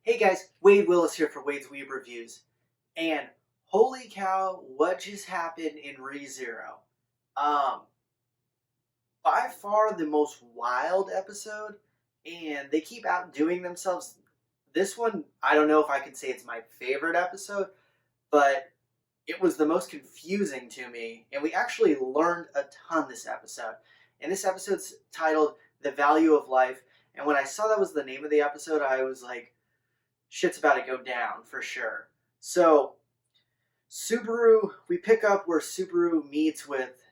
Hey guys, Wade Willis here for Wade's Weeb Reviews. And holy cow, what just happened in ReZero? Um, by far the most wild episode, and they keep outdoing themselves. This one, I don't know if I can say it's my favorite episode, but it was the most confusing to me, and we actually learned a ton this episode. And this episode's titled The Value of Life, and when I saw that was the name of the episode, I was like, shit's about to go down for sure. So Subaru, we pick up where Subaru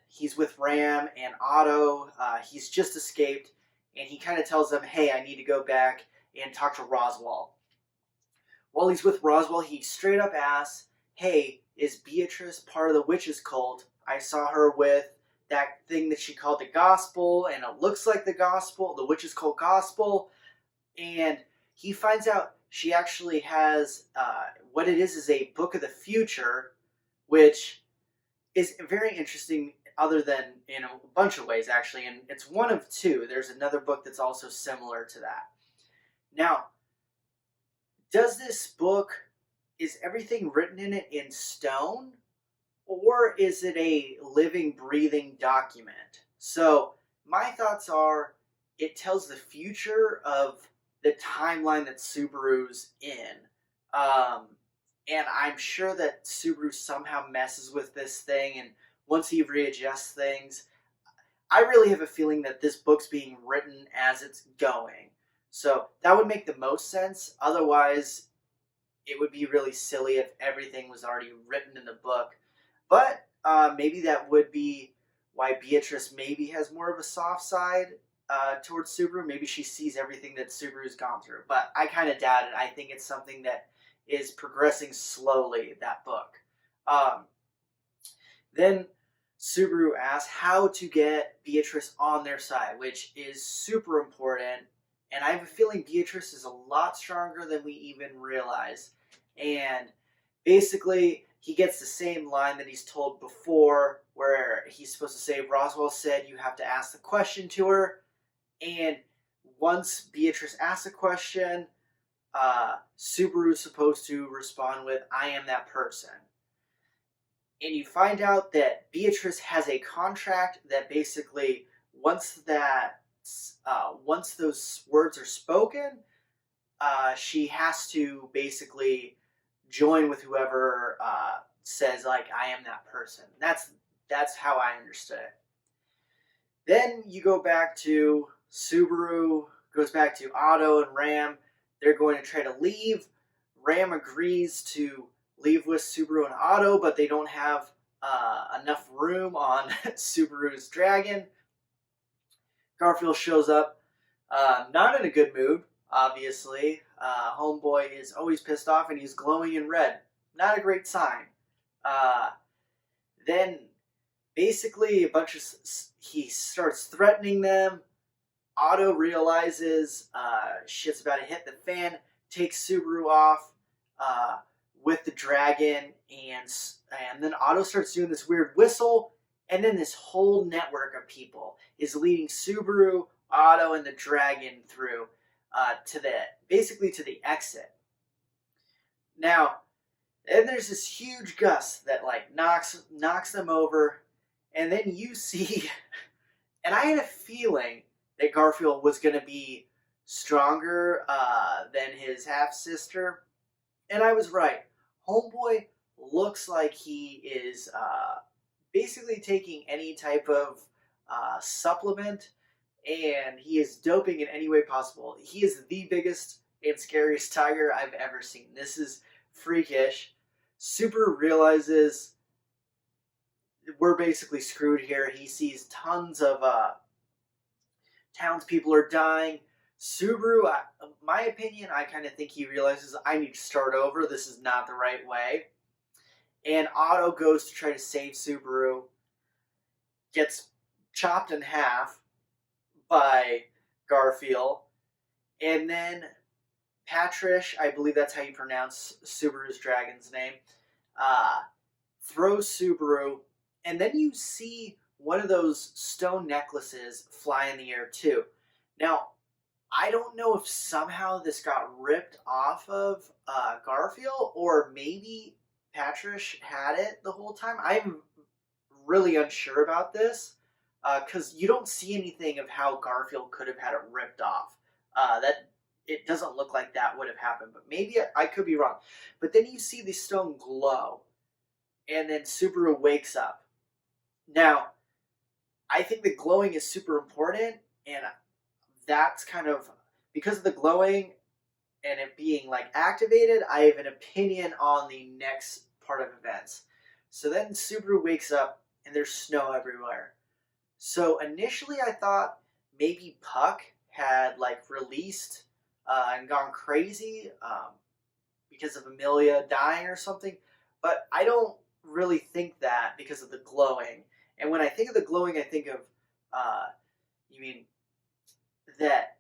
he's with Ram and Otto. He's just escaped, and he kind of tells them, "Hey, I need to go back and talk to Roswell." While he's with Roswell, he straight up asks, "Hey, is Beatrice part of the witches cult? I saw her with that thing that she called the gospel, and it looks like the gospel, the witches cult gospel." And he finds out she actually has what it is a book of the future, which is very interesting. Other than in a bunch of ways, actually, and it's one of two. There's another book that's also similar to that. Now, does this book is everything written in it in stone, or is it a living, breathing document? So my thoughts are, it tells the future of the timeline that Subaru's in. Um, and I'm sure that Subaru somehow messes with this thing, and once he readjusts things, I really have a feeling that this book's being written as it's going. So that would make the most sense. Otherwise, it would be really silly if everything was already written in the book. But maybe that would be why Beatrice maybe has more of a soft side towards Subaru. Maybe she sees everything that Subaru's gone through. But I kind of doubt it. I think it's something that is progressing slowly, that book. Um, then Subaru asks how to get Beatrice on their side, which is super important. And I have a feeling Beatrice is a lot stronger than we even realize. And basically, he gets the same line that he's told before, where he's supposed to say, Roswell said you have to ask the question to her. And once Beatrice asks a question, Subaru's supposed to respond with, I am that person. And you find out that Beatrice has a contract that basically, once those words are spoken, she has to basically join with whoever says like I am that person. That's how I understood it. Then you go back to Subaru, goes back to Otto and Ram. They're going to try to leave. Ram agrees to leave with Subaru and Otto, but they don't have enough room on Subaru's Dragon. Garfield shows up, not in a good mood, obviously. Homeboy is always pissed off and he's glowing in red. Not a great sign. Then, basically, he starts threatening them. Otto realizes shit's about to hit the fan, takes Subaru off with the dragon, and then Otto starts doing this weird whistle, and then this whole network of people is leading Subaru, Otto, and the dragon through to the exit. Now, and there's this huge gust that like knocks them over, and then you see, and I had a feeling that Garfield was going to be stronger than his half sister, and I was right. Homeboy looks like he is basically taking any type of supplement, and he is doping in any way possible. He is the biggest and scariest tiger I've ever seen. This is freakish. Super realizes we're basically screwed here. He sees tons of townspeople are dying. Subaru, my opinion, I kind of think he realizes I need to start over. This is not the right way. And Otto goes to try to save Subaru, gets chopped in half by Garfield, and then Patrish, I believe that's how you pronounce Subaru's dragon's name, throws Subaru, and then you see one of those stone necklaces fly in the air too. Now, I don't know if somehow this got ripped off of Garfield, or maybe Patrish had it the whole time. I'm really unsure about this because you don't see anything of how Garfield could have had it ripped off. That it doesn't look like that would have happened, but maybe I could be wrong. But then you see the stone glow, and then Subaru wakes up. Now, I think the glowing is super important, and that's kind of because of the glowing and it being like activated. I have an opinion on the next part of events. So then Subaru wakes up and there's snow everywhere. So initially I thought maybe Puck had like released and gone crazy because of Amelia dying or something, but I don't really think that because of the glowing. And when I think of the glowing, I think of uh, you mean that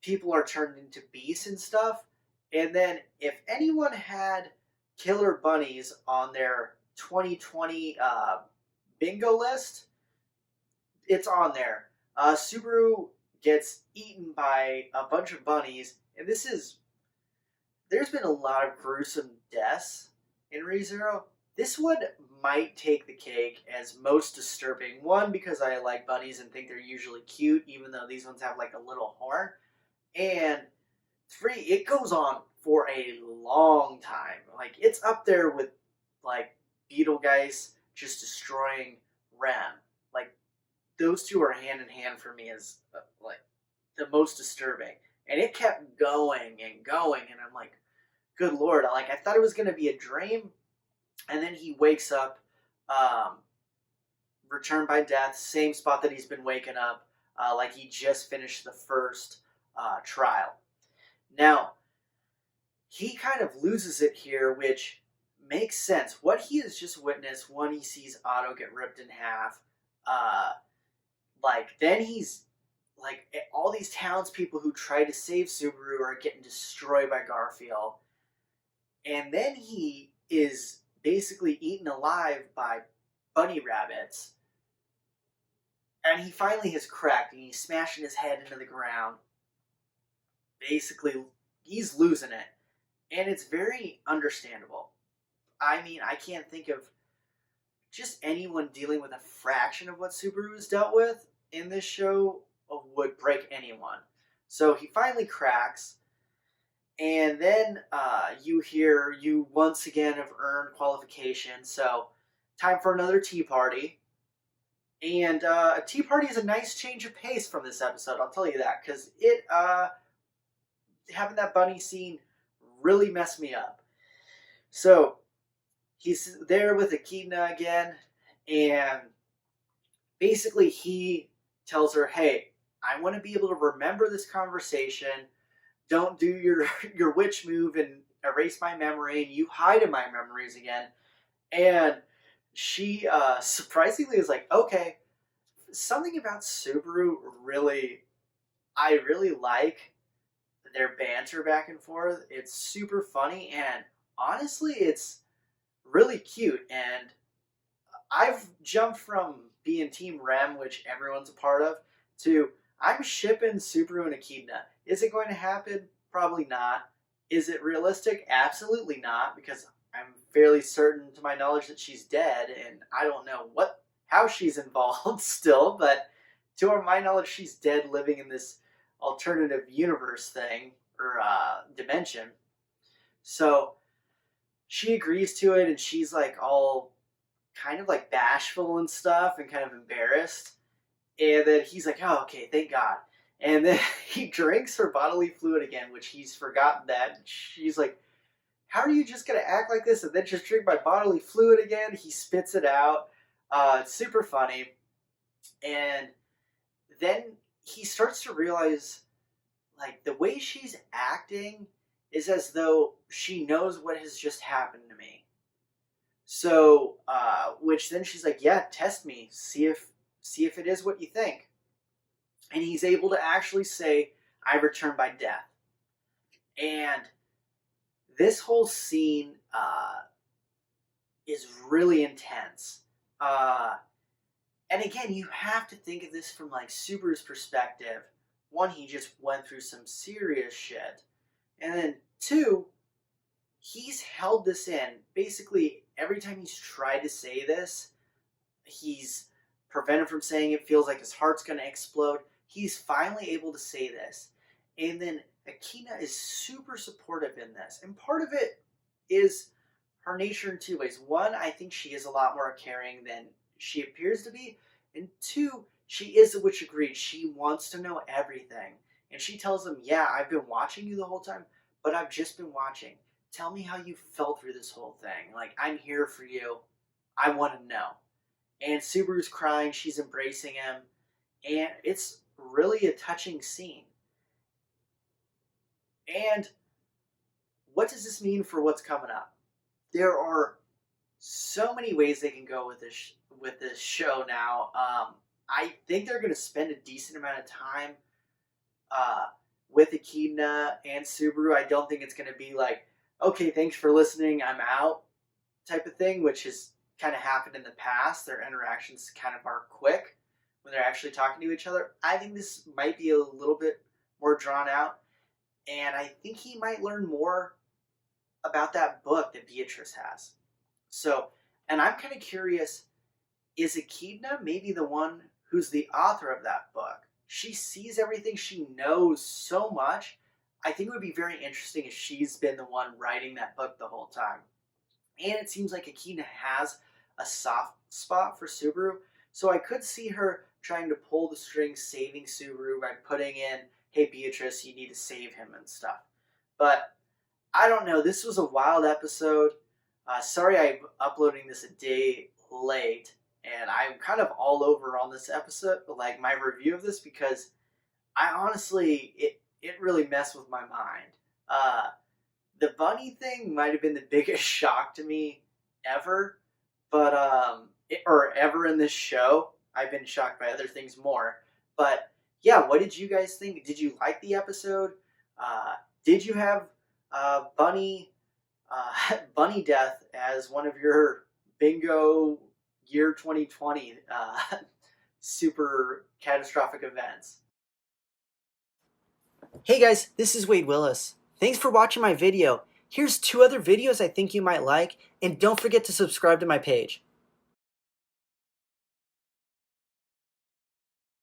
people are turned into beasts and stuff. And then if anyone had killer bunnies on their 2020 bingo list, it's on there. Subaru gets eaten by a bunch of bunnies, and there's been a lot of gruesome deaths in ReZero. This one might take the cake as most disturbing. One, because I like bunnies and think they're usually cute, even though these ones have like a little horn. And three, it goes on for a long time. Like it's up there with like Beetlegeist just destroying Rem. Like those two are hand in hand for me as like the most disturbing. And it kept going and going, and I'm like, good lord! Like I thought it was gonna be a dream, and then he wakes up, um, returned by death, same spot that he's been waking up, like he just finished the first trial. Now, he kind of loses it here, which makes sense. What he has just witnessed when he sees Otto get ripped in half, uh, like then he's like all these townspeople who try to save Subaru are getting destroyed by Garfield, and then he is basically eaten alive by bunny rabbits, and he finally has cracked and he's smashing his head into the ground. Basically, he's losing it, and it's very understandable. I mean, I can't think of just anyone dealing with a fraction of what Subaru has dealt with in this show would break anyone. So he finally cracks, and then you once again have earned qualification. So time for another tea party. And a tea party is a nice change of pace from this episode. I'll tell you that because it having that bunny scene really messed me up. So he's there with Echidna again, and basically he tells her, "Hey, I want to be able to remember this conversation. Don't do your your witch move and erase my memory, and you hide in my memories again." And she surprisingly is like, "Okay." Something about Subaru really, I really like their banter back and forth. It's super funny, and honestly, it's really cute. And I've jumped from being Team Rem, which everyone's a part of, to I'm shipping Subaru and Echidna. Is it going to happen? Probably not. Is it realistic? Absolutely not, because I'm fairly certain, to my knowledge, that she's dead, and I don't know how she's involved still. But to my knowledge, she's dead, living in this alternative universe thing or dimension. So she agrees to it, and she's like all kind of like bashful and stuff and kind of embarrassed. And then he's like, "Oh, okay, thank God." And then he drinks her bodily fluid again, which he's forgotten that. She's like, "How are you just going to act like this and then just drink my bodily fluid again?" He spits it out. It's super funny. And then he starts to realize, like, the way she's acting is as though she knows what has just happened to me. So, which then she's like, "Yeah, test me, see if it is what you think." And he's able to actually say, "I return by death." And this whole scene is really intense. And again, you have to think of this from like Subaru's perspective. one, he just went through some serious shit. And then two, he's held this in. Basically, every time he's tried to say this, he's prevented from saying it, feels like his heart's going to explode. He's finally able to say this. And then Akina is super supportive in this. And part of it is her nature in two ways. One, I think she is a lot more caring than she appears to be. And two, she is a witch of greed. She wants to know everything. And she tells him, yeah, I've been watching you the whole time, but I've just been watching. Tell me how you felt through this whole thing. Like, I'm here for you. I want to know. And Subaru's crying. She's embracing him. And it's really a touching scene. And what does this mean for what's coming up? There are so many ways they can go with this show now. I think they're going to spend a decent amount of time with Echidna and Subaru. I don't think it's going to be like, okay, thanks for listening, I'm out type of thing, which has kind of happened in the past. Their interactions kind of are quick when they're actually talking to each other. I think this might be a little bit more drawn out, and I think he might learn more about that book that Beatrice has. So, and I'm kind of curious, is Echidna maybe the one who's the author of that book? She sees everything, she knows so much. I think it would be very interesting if she's been the one writing that book the whole time. And it seems like Echidna has a soft spot for Subaru, so I could see her trying to pull the strings, saving Subaru by putting in, hey Beatrice, you need to save him and stuff. But I don't know, this was a wild episode. Sorry I'm uploading this a day late, and I'm kind of all over on this episode, like my review of this, because I honestly, it really messed with my mind. The bunny thing might have been the biggest shock to me ever, but or ever in this show. I've been shocked by other things more, but yeah, what did you guys think? Did you like the episode? Did you have bunny death as one of your bingo year 2020 super catastrophic events? Hey guys, this is Wade Willis. Thanks for watching my video. Here's 2 other videos I think you might like, and don't forget to subscribe to my page.